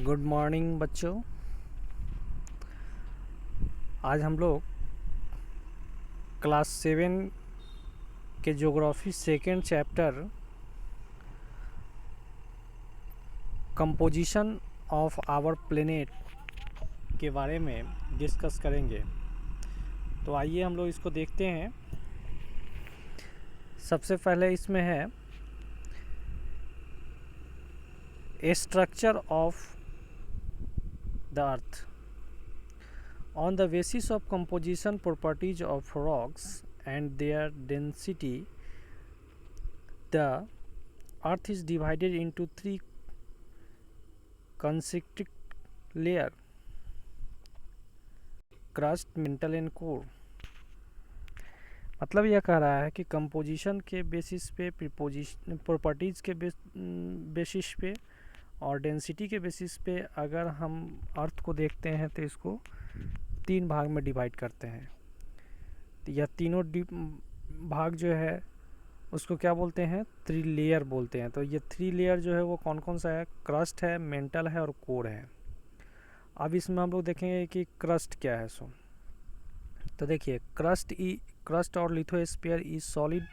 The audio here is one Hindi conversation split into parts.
गुड मॉर्निंग बच्चों। आज हम लोग क्लास 7 के geography second chapter composition of our planet के बारे में डिस्कस करेंगे। तो आइए हम लोग इसको देखते हैं। सबसे पहले इसमें है a structure of the earth on the basis of composition properties of rocks and their density. The earth is divided into three concentric layers: crust, mantle and core। मतलब यह कह रहा है कि कंपोजिशन के बेसिस पे, प्रॉपर्टीज़ के बेसिस पे और डेंसिटी के बेसिस पे अगर हम अर्थ को देखते हैं तो इसको 3 भाग में डिवाइड करते हैं। तो यह तीनों भाग जो है उसको क्या बोलते हैं? 3 लेयर बोलते हैं। तो ये 3 लेयर जो है वो कौन कौन सा है? क्रस्ट है, मेंटल है और कोर है। अब इसमें हम लोग देखेंगे कि क्रस्ट क्या है। तो देखिए, क्रस्ट और lithosphere is solid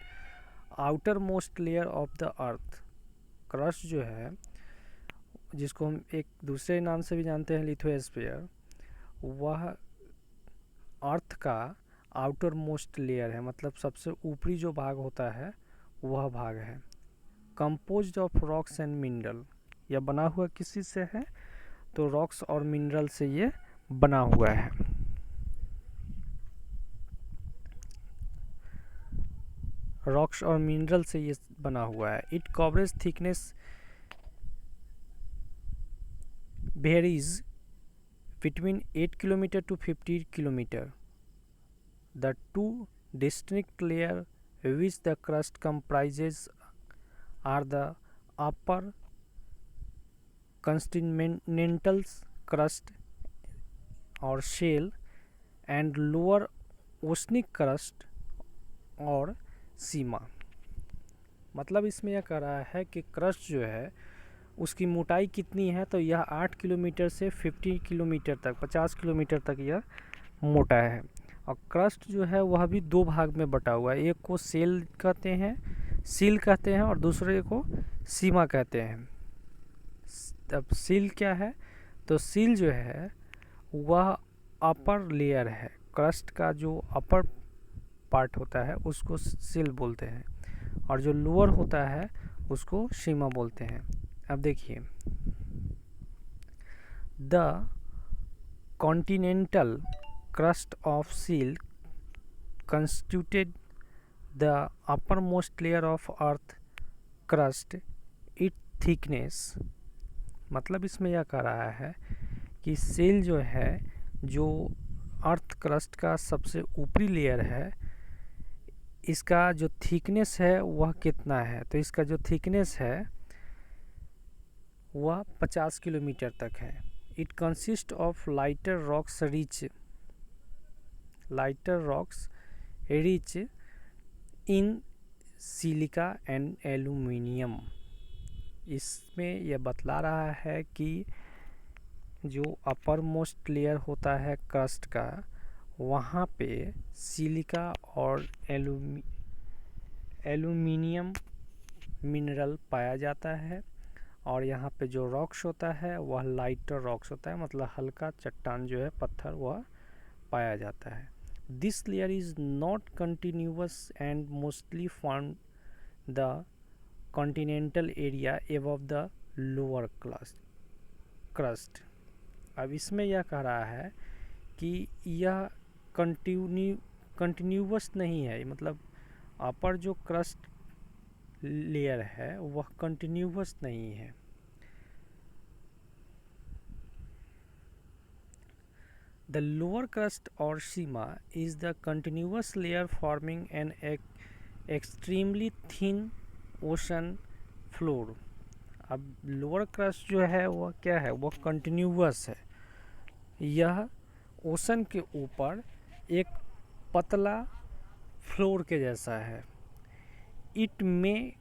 outer most layer of the earth. Crust जो है, जिसको हम एक दूसरे नाम से भी जानते हैं लिथोस्फीयर, वह अर्थ का आउटर मोस्ट लेयर है, मतलब सबसे ऊपरी जो भाग होता है वह भाग है। Composed of rocks and mineral, यह बना हुआ किसी से है? तो रॉक्स और मिनरल से ये बना हुआ है। रॉक्स और मिनरल से ये बना हुआ है। It coverage thickness varies between 8 km to 50 km. The two distinct layers which the crust comprises are the upper continental crust or shell and lower oceanic crust और सीमा। मतलब इसमें यह कह रहा है कि क्रस्ट जो है उसकी मोटाई कितनी है? तो यह 8 किलोमीटर से 50 किलोमीटर तक, 50 किलोमीटर तक यह मोटा है। और क्रस्ट जो है वह भी 2 भाग में बटा हुआ है। एक को सील कहते हैं और दूसरे को सीमा कहते हैं। अब सील क्या है? तो सील जो है वह अपर लेयर है। क्रस्ट का जो अपर पार्ट होता है उसको सील बोलते हैं और जो लोअर होता है उसको सीमा बोलते हैं। अब देखिए, the continental crust of seal constituted the uppermost layer of earth crust. Its thickness, मतलब इसमें यह कह रहा है कि सील जो है, जो अर्थ क्रस्ट का सबसे ऊपरी लेयर है, इसका जो थिकनेस है वह कितना है? तो इसका जो थिकनेस है वह 50 किलोमीटर तक है। It consist of lighter rocks rich in silica and aluminium. इसमें यह बतला रहा है कि जो अपर मोस्ट लेयर होता है क्रस्ट का, वहाँ पे सिलिका और एल्यूमिनियम मिनरल पाया जाता है। और यहाँ पे जो रॉक्स होता है वह लाइटर रॉक्स होता है, मतलब हल्का चट्टान जो है, पत्थर, वह पाया जाता है। This layer is not continuous and mostly found the continental area above the lower crust. अब इसमें यह कह रहा है कि यह कंटिन्यूअस नहीं है, मतलब अपर जो क्रस्ट लेयर है वह कंटिन्यूअस नहीं है। The lower crust or Seema is the continuous layer forming an extremely thin ocean floor. अब लोअर क्रस्ट जो है वह क्या है? वह कंटिन्यूअस है। यह ओशन के ऊपर एक पतला फ्लोर के जैसा है। इट में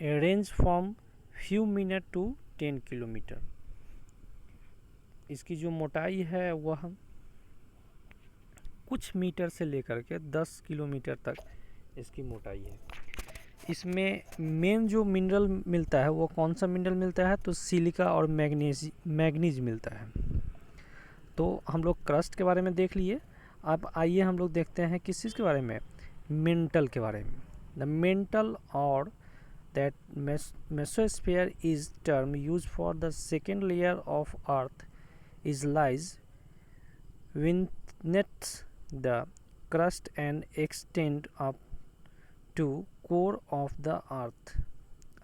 range from few minutes to 10 kilometre. इसकी जो मोटाई है वह कुछ मीटर से लेकर के 10 किलोमीटर तक इसकी मोटाई है। इसमें मेन जो मिनरल मिलता है वो कौन सा मिनरल मिलता है, तो सिलिका और मैग्नीज मिलता है। तो हम लोग क्रस्ट के बारे में देख लिए। अब आइए हम लोग देखते हैं किस चीज़ के बारे में, मेंटल के बारे में। द मेंटल और that mesosphere is term use for the second layer of earth is lies within the crust and extend up to core of the earth।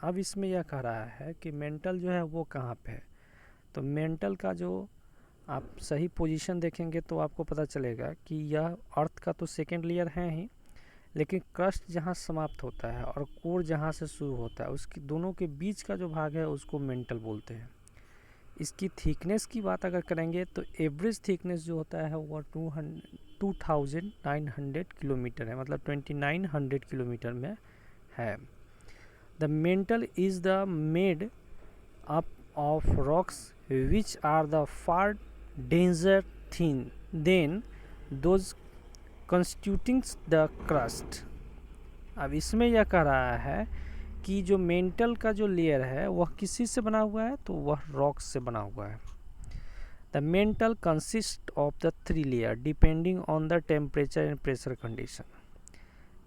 अब इसमें यह कह रहा है कि मेंटल जो है वो कहाँ पे है। तो मेंटल का जो आप सही पोजीशन देखेंगे तो आपको पता चलेगा कि यह अर्थ का तो सेकेंड लेयर है ही, लेकिन क्रस्ट जहाँ समाप्त होता है और कोर जहाँ से शुरू होता है उसकी दोनों के बीच का जो भाग है उसको मेंटल बोलते हैं। इसकी थिकनेस की बात अगर करेंगे तो एवरेज थिकनेस जो होता है वो 2900 किलोमीटर है, मतलब 2900 किलोमीटर में है। The mantle is the made up of rocks which are the far denser thin than those constituting the crust. अब इसमें यह कह रहा है कि जो मेंटल का जो लेयर है वह किसी से बना हुआ है, तो वह रॉक्स से बना हुआ है। The mental consist of the 3 layer depending on the temperature and pressure condition.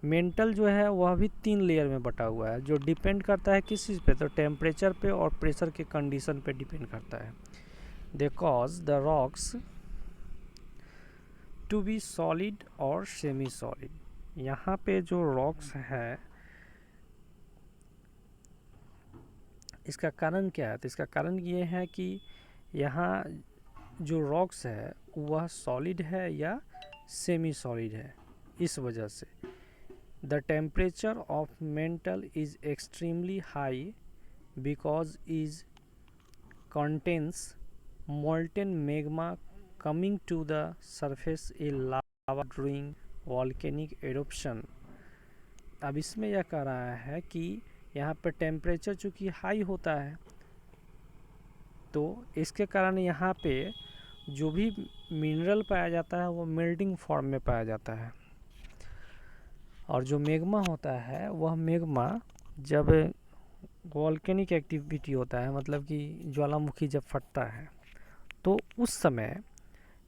Mental जो है वह भी 3 लेयर में बटा हुआ है, जो डिपेंड करता है किस चीज़ पे, तो टेम्परेचर पे और प्रेशर के कंडीशन पे डिपेंड करता है। They cause the rocks to be solid और सेमी सॉलिड। यहाँ पे जो रॉक्स है इसका कारण क्या है, तो इसका कारण ये है कि यहाँ जो रॉक्स है वह सॉलिड है या सेमी सॉलिड है। इस वजह से the temperature of mantle is extremely high because is contains molten magma coming to the surface a lava during volcanic eruption. अब इसमें यह कह रहा है कि यहाँ पर टेम्परेचर चूँकि हाई होता है तो इसके कारण यहाँ पे जो भी मिनरल पाया जाता है वो मेल्टिंग फॉर्म में पाया जाता है। और जो मैग्मा होता है वह मैग्मा जब वॉल्केनिक एक्टिविटी होता है, मतलब कि ज्वालामुखी जब फटता है तो उस समय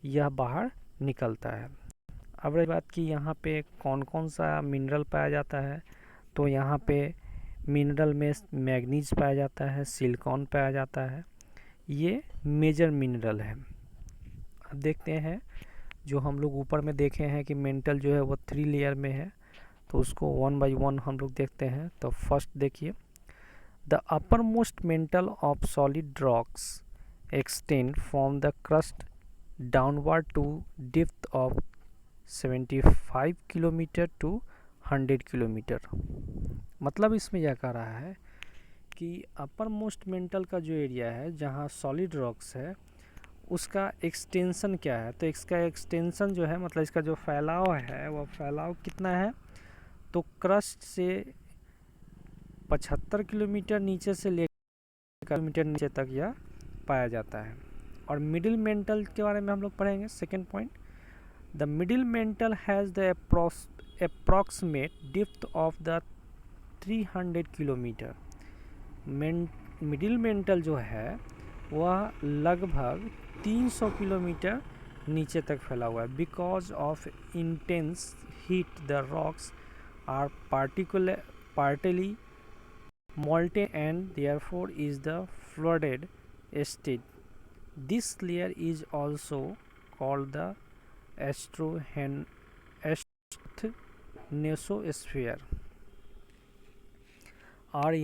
यह बाहर निकलता है। अब रही बात कि यहाँ पे कौन कौन सा मिनरल पाया जाता है, तो यहाँ पे मिनरल में मैग्नीज पाया जाता है, सिलिकॉन पाया जाता है, ये मेजर मिनरल है। अब देखते हैं जो हम लोग ऊपर में देखे हैं कि मेंटल जो है वो 3 लेयर में है, तो उसको 1 बाय 1 हम लोग देखते हैं। तो फर्स्ट देखिए, the upper most mantle of solid rocks extend from the crust downward to depth of 75 kilometre to 100 kilometre. मतलब इसमें यह कह रहा है कि अपर मोस्ट मेंटल का जो एरिया है जहाँ सॉलिड रॉक्स है उसका एक्सटेंशन क्या है, तो इसका एक्सटेंशन जो है मतलब इसका जो फैलाव है वह फैलाव कितना है, तो क्रस्ट से 75 किलोमीटर नीचे से लेकर किलोमीटर नीचे तक यह पाया जाता है। और मिडिल मेंटल के बारे में हम लोग पढ़ेंगे। Second point, the middle mental has the approximate depth of the 300 kilometre. Middle mental जो है वह लगभग 300 किलोमीटर नीचे तक फैला हुआ है। Because of intense heat the rocks are partly molten and therefore is the flooded state. This layer is also called the astronosphere। और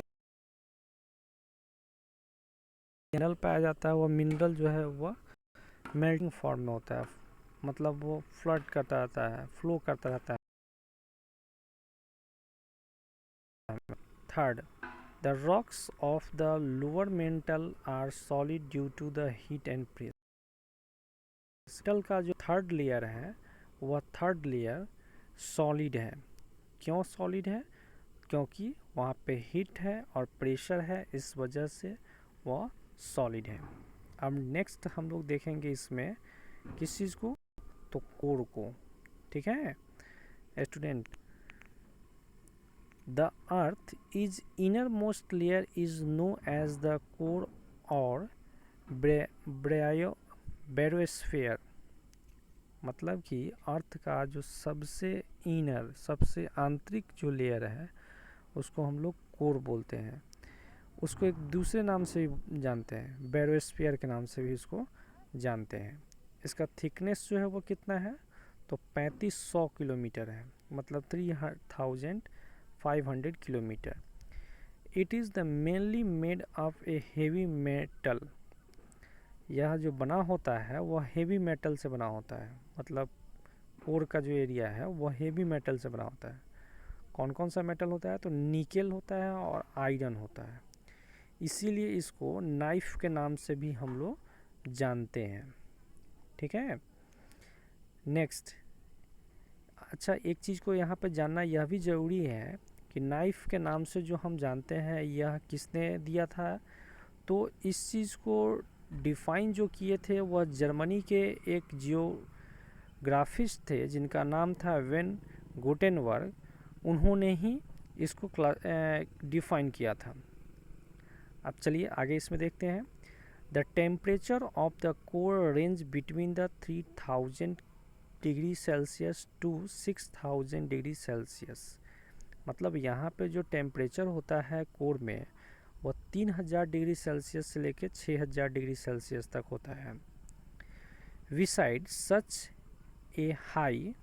मिनरल पाया जाता है, वो मिनरल जो है वह मेल्टिंग फॉर्म में होता है, मतलब वो फ्लड करता रहता है, फ्लो करता रहता है। Third, the rocks of the lower mantle are solid due to the heat and pressure. Mantle का जो थर्ड लेयर है वह थर्ड लेयर सॉलिड है। क्यों सॉलिड है, क्योंकि वहाँ पे हीट है और प्रेशर है, इस वजह से वह सॉलिड है। अब नेक्स्ट हम लोग देखेंगे इसमें किस चीज़ को, तो कोर को। ठीक है student, the earth is inner most layer is known as the core और बैरोस्फीयर। मतलब कि अर्थ का जो सबसे इनर, सबसे आंतरिक जो लेयर है उसको हम लोग कोर बोलते हैं। उसको एक दूसरे नाम से भी जानते हैं, बैरोस्फीयर के नाम से भी इसको जानते हैं। इसका थिकनेस जो है वो कितना है, तो 3500 किलोमीटर है, मतलब 3500 kilometre. It is the mainly made of A heavy metal. यह जो बना होता है वह हेवी मेटल से बना होता है, मतलब कोर का जो एरिया है वह हेवी मेटल से बना होता है। कौन कौन सा मेटल होता है, तो निकेल होता है और आयरन होता है। इसीलिए इसको नाइफ के नाम से भी हम लोग जानते हैं। ठीक है नेक्स्ट, अच्छा एक चीज़ को यहाँ पे जानना यह भी ज़रूरी है कि नाइफ के नाम से जो हम जानते हैं यह किसने दिया था, तो इस चीज़ को डिफ़ाइन जो किए थे वह जर्मनी के एक जियोग्राफिस्ट थे जिनका नाम था वेन गुटेनबर्ग। उन्होंने ही इसको डिफ़ाइन किया था। अब चलिए आगे इसमें देखते हैं। The temperature of the core range between the 3000 degree Celsius to 6000 degree Celsius. मतलब यहाँ पे जो टेम्परेचर होता है कोर में वह 3000 डिग्री सेल्सियस से लेकर 6000 डिग्री सेल्सियस तक होता है। Beside such a high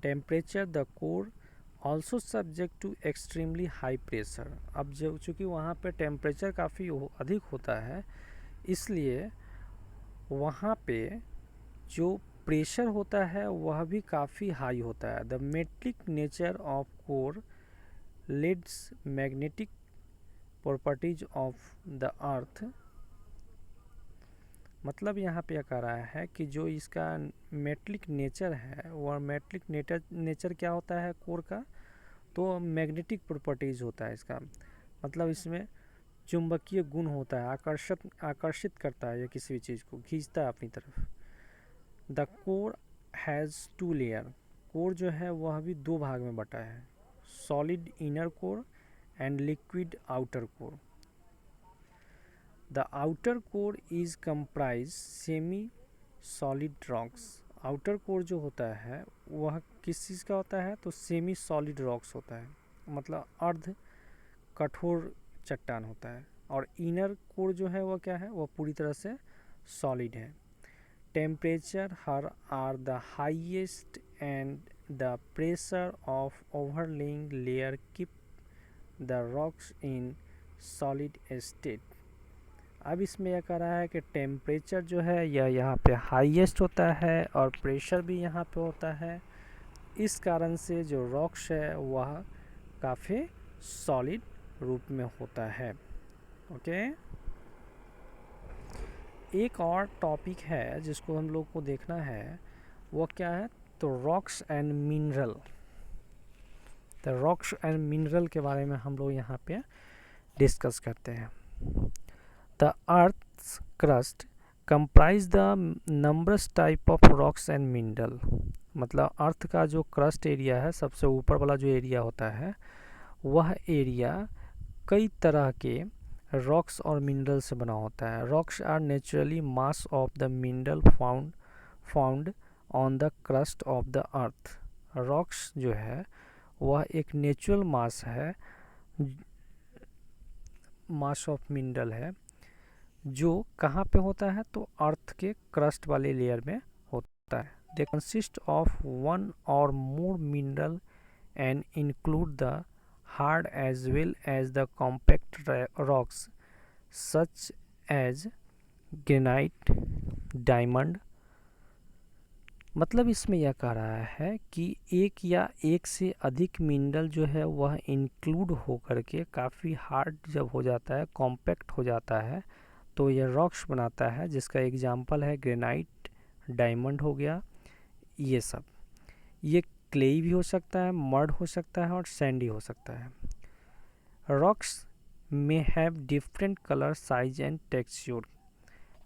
temperature the core also subject to extremely high pressure. अब जो चूँकि वहाँ पे टेम्परेचर काफ़ी अधिक होता है इसलिए वहाँ पे जो प्रेशर होता है वह भी काफ़ी हाई होता है। The metallic nature of core leads magnetic properties of the earth. मतलब यहाँ पे कह रहा है कि जो इसका मेटलिक नेचर है वह मेटलिक नेचर क्या होता है कोर का, तो मैग्नेटिक प्रॉपर्टीज होता है इसका। मतलब इसमें चुंबकीय गुण होता है, आकर्षित करता है, या किसी भी चीज़ को खींचता है अपनी तरफ। The core has 2 layer. Core जो है वह भी 2 भाग में बटा है, solid inner core and liquid outer core. The outer core is comprise semi solid rocks. Outer core जो होता है वह किस चीज़ का होता है, तो सेमी सॉलिड रॉक्स होता है, मतलब अर्ध कठोर चट्टान होता है। और इनर कोर जो है वह क्या है, वह पूरी तरह से सॉलिड है। Temperature here are the highest and the pressure of overlaying layer keep the rocks in solid state. अब इसमें यह कह रहा है कि टेम्परेचर जो है यह यहाँ पे हाईएस्ट होता है और प्रेशर भी यहाँ पे होता है। इस कारण से जो रॉक्स है वह काफ़ी सॉलिड रूप में होता है। ओके, एक और टॉपिक है जिसको हम लोग को देखना है, वो क्या है, तो रॉक्स एंड मिनरल। तो रॉक्स एंड मिनरल के बारे में हम लोग यहाँ पे डिस्कस करते हैं। The earth's crust comprise the numerous type of rocks and mineral। मतलब अर्थ का जो क्रस्ट एरिया है, सबसे ऊपर वाला जो एरिया होता है, वह एरिया कई तरह के रॉक्स और मिनरल से बना होता है। Rocks are naturally mass of the mineral found on the crust of the earth. Rocks जो है वह एक नेचुरल मास है, मास ऑफ मिनरल है, जो कहाँ पे होता है, तो अर्थ के क्रस्ट वाले लेयर में होता है। They consist of one or more mineral and include the hard as well as the compact rocks such as granite, diamond. मतलब इसमें यह कह रहा है कि एक या एक से अधिक मिनरल जो है वह इंक्लूड होकर के काफ़ी हार्ड जब हो जाता है, कॉम्पैक्ट हो जाता है, तो यह रॉक्स बनाता है, जिसका एग्जांपल है ग्रेनाइट, डायमंड हो गया। ये सब, ये क्लेई भी हो सकता है, मड हो सकता है और सैंडी हो सकता है। Rocks may have different colour size and texture.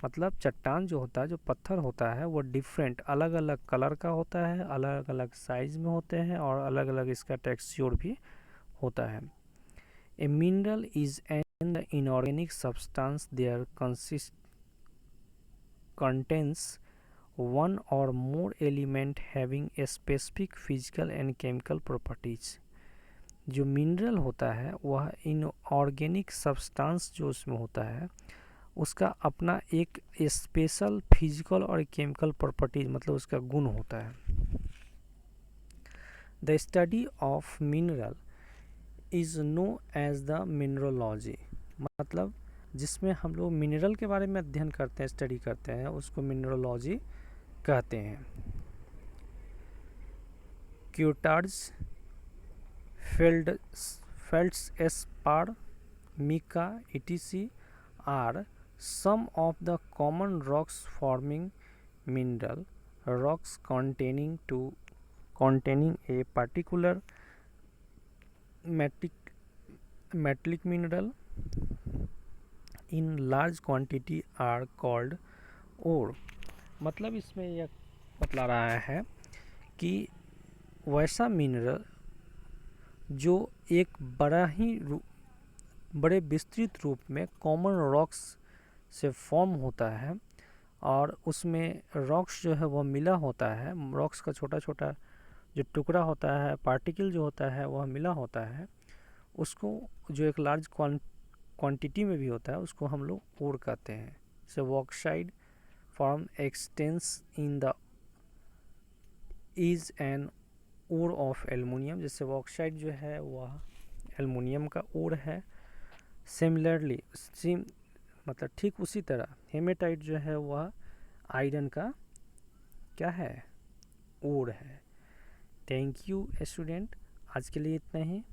मतलब चट्टान जो होता है, जो पत्थर होता है, वो डिफरेंट अलग अलग कलर का होता है, अलग अलग साइज में होते हैं और अलग अलग इसका टेक्सचर भी होता है। A mineral is an inorganic substance there contains one or more element having a specific physical and chemical properties। जो मिनरल होता है वह इनऑर्गेनिक सब्सटेंस जो उसमें होता है उसका अपना एक स्पेशल फिजिकल और केमिकल प्रॉपर्टीज मतलब उसका गुण होता है। The study of mineral is known as the mineralogy. मतलब जिसमें हम लोग मिनरल के बारे में अध्ययन करते हैं, स्टडी करते हैं, उसको मिनरोलॉजी कहते हैं। क्यूटार्ज, फेल्ड्सपार, Mika etc are some of the common rocks forming mineral rocks containing a particular metallic mineral in large quantity are called ore। मतलब इसमें यह बतला रहा है कि वैसा मिनरल जो एक बड़े विस्तृत रूप में कॉमन रॉक्स से फॉर्म होता है और उसमें रॉक्स जो है वह मिला होता है, रॉक्स का छोटा छोटा जो टुकड़ा होता है, पार्टिकल जो होता है वह मिला होता है, उसको जो एक लार्ज क्वांटिटी में भी होता है उसको हम लोग ओर कहते हैं। जैसे bauxite form extents in the is an ore of aluminium. जैसे बॉक्साइट जो है वह एल्युमिनियम का ओर है। सिमिलरली मतलब ठीक उसी तरह हेमेटाइट जो है वह आयरन का क्या है, ओर है। थैंक यू स्टूडेंट, आज के लिए इतना ही।